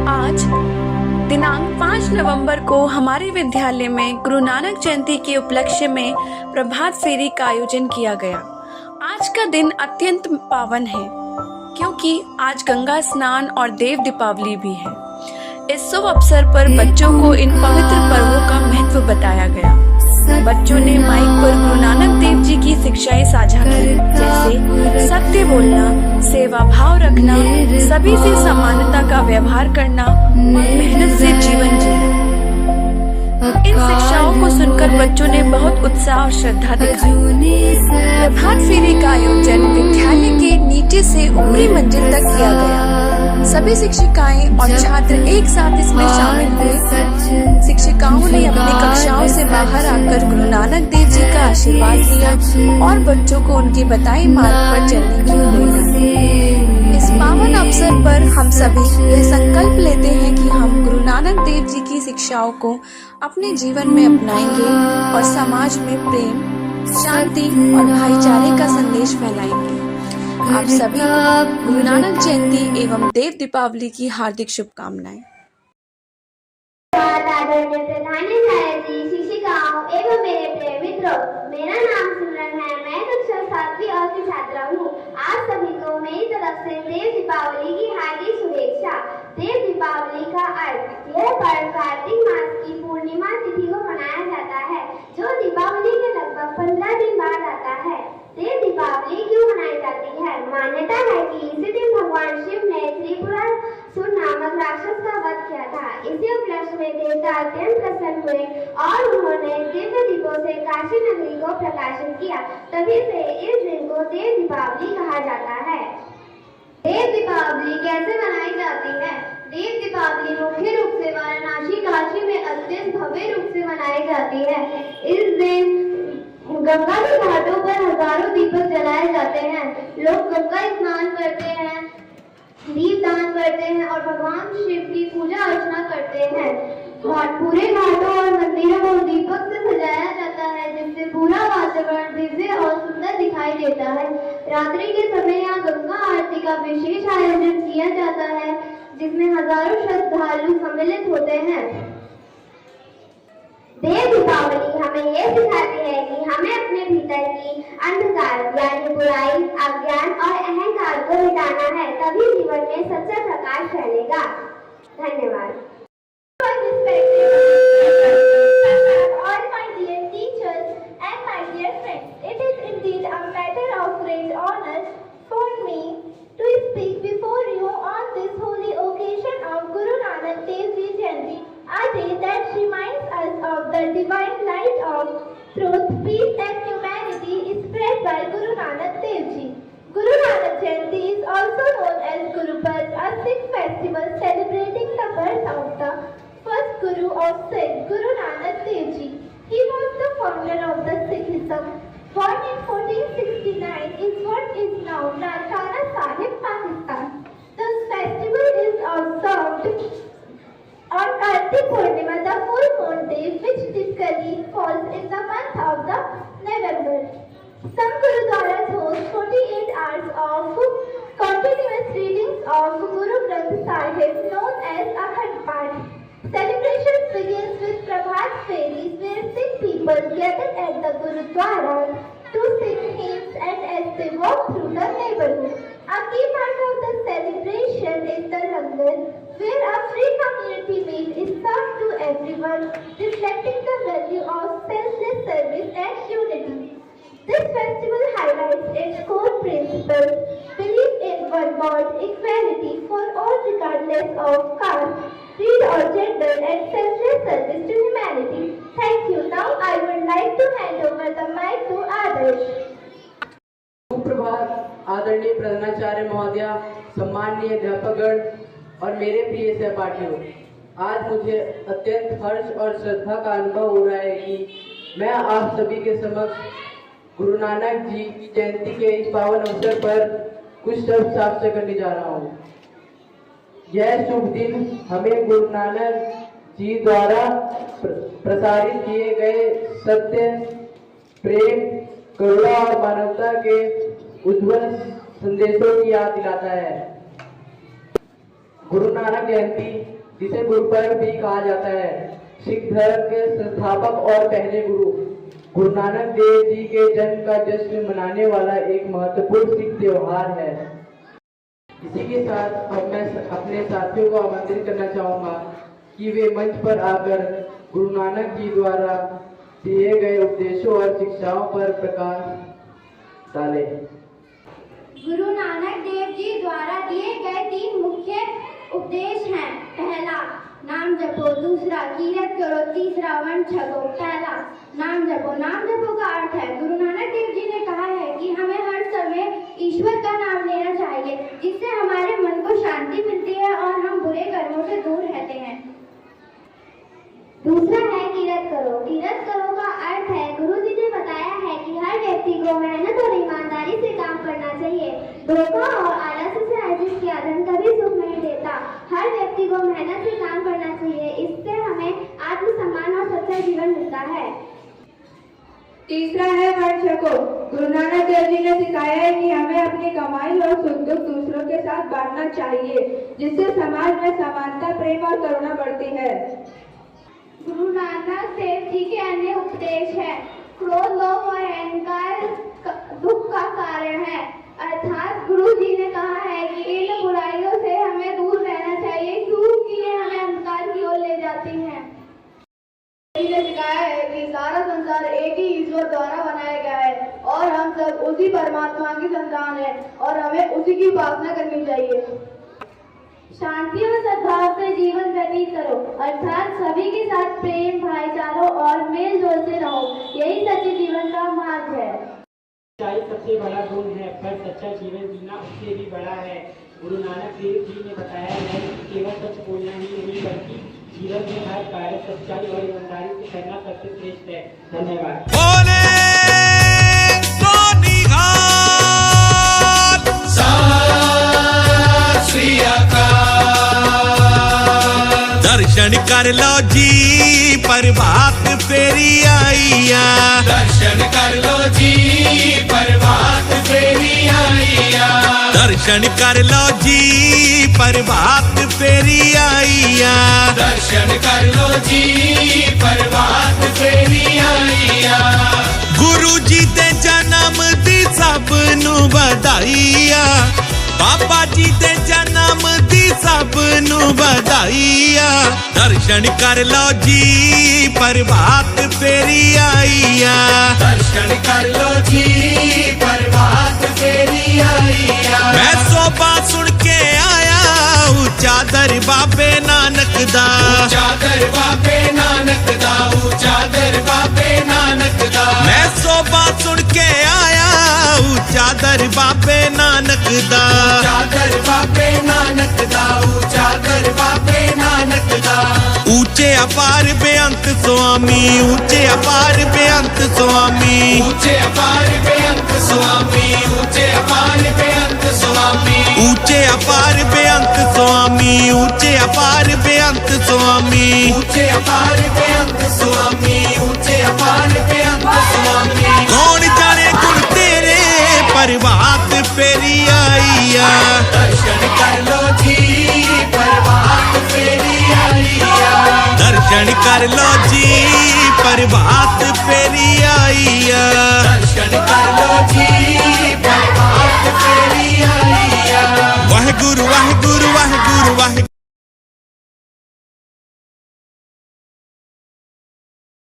आज दिनांक 5 नवंबर को हमारे विद्यालय में गुरु नानक जयंती के उपलक्ष्य में प्रभात फेरी का आयोजन किया गया। आज का दिन अत्यंत पावन है क्योंकि आज गंगा स्नान और देव दीपावली भी है। इस शुभ अवसर पर बच्चों को इन पवित्र पर्वों का महत्व बताया गया। बच्चों ने माइक पर गुरु नानक देव जी की शिक्षाएं साझा की, जैसे सत्य बोलना, सेवा भाव रखना, सभी से समानता का व्यवहार करना और मेहनत से जीवन जीना। इन शिक्षाओं को सुनकर बच्चों ने बहुत उत्साह और श्रद्धा दिखाई। प्रभात फेरी का आयोजन विद्यालय के नीचे से ऊपरी मंजिल तक किया गया। सभी शिक्षिकाएं और छात्र एक साथ इसमें शामिल हुए। शिक्षिकाओं ने अपनी कक्षाओं से बाहर आकर गुरु नानक देव जी का आशीर्वाद लिया और बच्चों को उनके बताए मार्ग पर चलने की प्रेरणा। इस पावन अवसर पर हम सभी यह संकल्प लेते हैं कि हम गुरु नानक देव जी की शिक्षाओं को अपने जीवन में अपनाएंगे और समाज में प्रेम, शांति और भाईचारे का संदेश फैलाएंगे। आप सभी को गुरु नानक जयंती एवं देव दीपावली की हार्दिक शुभकामनाएं। आदरणीय प्रधानाचार्य जी, शिक्षिकाओं एवं मेरे प्रिय मित्रों, मेरा नाम सिमरन है। मैं कक्षा 7वीं और की छात्रा हूँ। आप सभी को मेरी तरफ से देव दीपावली की हार्दिक शुभेच्छा। देव दीपावली का अर्थ, यह पर्व कार्तिक मास की पूर्णिमा तिथि को मनाया जाता है, जो दीपावली के लगभग 15 दिन बाद आता है। देव दीपावली क्यों मनाई जाती है? मान्यता है कि इसी दिन भगवान शिव ने त्रिपुरासुर नामक राक्षस का वध किया था। इसी उपलक्ष्य में देवता अत्यंत प्रसन्न हुए और उन्होंने दिव्य दीपों से काशी नगरी को प्रकाशित किया। तभी से इस दिन को देव दीपावली कहा जाता है। देव दीपावली कैसे मनाई जाती है? देव दीपावली मुख्य रूप से वाराणसी काशी में अत्यंत भव्य रूप से मनाई जाती है। इस दिन गंगा के घाटों पर हजारों दीपक जलाए जाते हैं। लोग गंगा स्नान करते हैं, दीप दान करते हैं और भगवान शिव की पूजा अर्चना करते हैं। पूरे घाटों और मंदिरों को दीपक से सजाया जाता है, जिससे पूरा वातावरण दिव्य और सुंदर दिखाई देता है। रात्रि के समय यहाँ गंगा आरती का विशेष आयोजन किया जाता है, जिसमें हजारों श्रद्धालु सम्मिलित होते हैं। देव दीपावली हमें यह सिखाती है कि हमें अपने भीतर की अंधकार यानी बुराई, अज्ञान और अहंकार को मिटाना है, तभी जीवन में सच्चा प्रकाश फैलेगा। धन्यवाद। All my dear teachers and my dear friends, it is indeed a matter of great honor for me to speak before you on this holy occasion of Guru Nanak Dev Ji Jayanti, a day that reminds us of the divine light of truth, peace and humanity spread by Guru Nanak Dev Ji. Guru Nanak Jayanti is also known as Guru Parv, a Sikh festival celebrating the birth of the first Guru of Sikh, Guru Nanak Dev Ji. He was the founder of the Sikhism. Born in 1469 in what is now Nankana Sahib, Pakistan. The festival is observed on Kartik Purnima, the full moon day, which typically falls in the month of the November. Some Gurudwaras host 48 hours of continuous readings of Guru Granth Sahib, known as Akhand Path. Celebrations begins with Prabhat Fairies, where Sikh people gather at the Gurudwara to sing hymns and as they walk through the neighborhood. A key part of the celebration is the langar, where a free community meal is served to everyone, reflecting the value of selfless service and unity. This festival highlights its core principles: belief in one God, equality for all regardless of caste, creed or gender, and selfless service to humanity. Thank you. Now I would like to hand over the mic to Adarsh. सुप्रभात आदरणीय प्रधानाचार्य महोदया, सम्माननीय अध्यापकगण और मेरे प्रिय सहपाठियों। आज मुझे अत्यंत हर्ष और श्रद्धा का अनुभव हो रहा है कि मैं आप सभी के समक्ष गुरु नानक जी की जयंती के इस पावन अवसर पर कुछ शब्द साझा करने जा रहा हूँ। यह शुभ दिन हमें गुरु नानक जी द्वारा प्रसारित किए गए सत्य, प्रेम, करुणा और मानवता के उज्जवल संदेशों की याद दिलाता है। गुरु नानक जयंती, जिसे गुरुपर्व भी कहा जाता है, सिख धर्म के संस्थापक और पहले गुरु गुरु नानक देव जी के जन्म का जश्न मनाने वाला एक महत्वपूर्ण सिख त्योहार है। इसी के साथ अब मैं अपने साथियों को आमंत्रित करना चाहूंगा कि वे मंच पर आकर गुरु नानक जी द्वारा दिए गए उपदेशों और शिक्षाओं पर प्रकाश डालें। गुरु नानक देव जी द्वारा दिए गए 3 मुख्य उपदेश हैं। पहला, नाम जपो। दूसरा, कीरत करो। तीसरा, वन छको। पहला, नाम जपो। नाम जपो का अर्थ है, गुरु नानक देव जी ने कहा है कि हमें हर समय ईश्वर का नाम लेना चाहिए, जिससे हमारे मन को शांति मिलती है और हम बुरे कर्मों से दूर रहते हैं। दूसरा है कीरत करो। कीरत करो का अर्थ है, गुरु जी ने बताया है कि हर व्यक्ति को मेहनत और ईमानदारी से काम करना चाहिए। धोखा और आलस्य से अर्जित किया धन कभी सुख नहीं देता। हर व्यक्ति को मेहनत से काम करना चाहिए, इससे हमें आत्मसम्मान और सच्चा जीवन मिलता है। तीसरा है वन छको। गुरु नानक देव जी ने सिखाया है कि हमें अपनी कमाई और सुख दुख दूसरों के साथ बांटना चाहिए, जिससे समाज में समानता, प्रेम और करुणा बढ़ती है। गुरु नानक देव जी के अन्य उपदेश है, क्रोध, लोभ और अहंकार दुख का कारण है। अर्थात गुरु जी ने कहा है कि इन बुराइयों से हमें दूर रहना चाहिए, क्योंकि ये हमें अंधकार की ओर ले जाती हैं। ने सिखाया है कि सारा संसार एक ही ईश्वर द्वारा बनाया गया है और हम सब उसी परमात्मा की संतान हैं और हमें उसी की उपासना करनी चाहिए। शांति और सद्भाव से जीवन व्यतीत करो, अर्थात सभी के साथ प्रेम, भाईचारा और मेल जोल से रहो। यही सच्चे जीवन का मार्ग है। सच्चाई सबसे बड़ा गुण है, पर सच्चा जीवन जीना उससे भी बड़ा है। गुरु नानक देव जी ने बताया है कि केवल सच बोलना ही नहीं, बल्कि जीवन में हर कार्य सच्चाई और ईमानदारी से करना सबसे श्रेष्ठ है। धन्यवाद। दर्शन कर लो जी, प्रभात फेरी आईया। दर्शन कर लो जी, प्रभात फेरी आईया। दर्शन कर लो जी, प्रभात फेरी आईया। दर्शन कर लो जी, प्रभात फेरी आईया। गुरु जी दे जन्म दी सब नू बधाईया। बाबा जी दे जन्म दी सब नू बधाईया। दर्शन कर लो जी, प्रभात फेरी आईया। दर्शन कर लो जी, प्रभात फेरी आईया। मैं सोबा सुन के आया चादर बाबे नानक दा। चादर बाबे नानक दा, चादर बाबे नानक दा। मैं सोबा सुन के आया चादर बाबे नानक दा। चादर बाबे नानक दा, चादर बाबे नानक दा। ऊंचे अपार बेअंत स्वामी, ऊंचे अपार बेअंत स्वामी। ऊंचे अपार बेअंत स्वामी, ऊंचे अपार बेअंत स्वामी। ऊंचे अपार बेअंत स्वामी, ऊंचे अपार बेअंत स्वामी। ऊंचे अपार बेअंत स्वामी, ऊंचे अपार बेअंत स्वामी। कौन जाने गुण तेरे, प्रभात फेरी आईया। दर्शन कर लो जी, प्रभात फेरी आईया। दर्शन कर लो जी, प्रभात फेरी आईया। दर्शन कर लो जी, प्रभात फेरी आईया। वाहिगुरु वाहिगुरु वाहिगुरु वाहिगुरु।